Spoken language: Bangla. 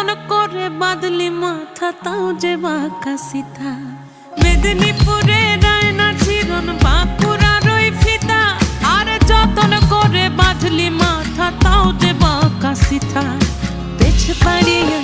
যতন করে বাঁধলি মাথা তাও যে বাঁকা সিথা। মেদিনীপুরে রায়না চিরন বাঁকুড়ার ওই ফিতা, আর যতন করে বাঁধলি মাথা তাও যে বাঁকা সিথা। পেছ পাড়িয়া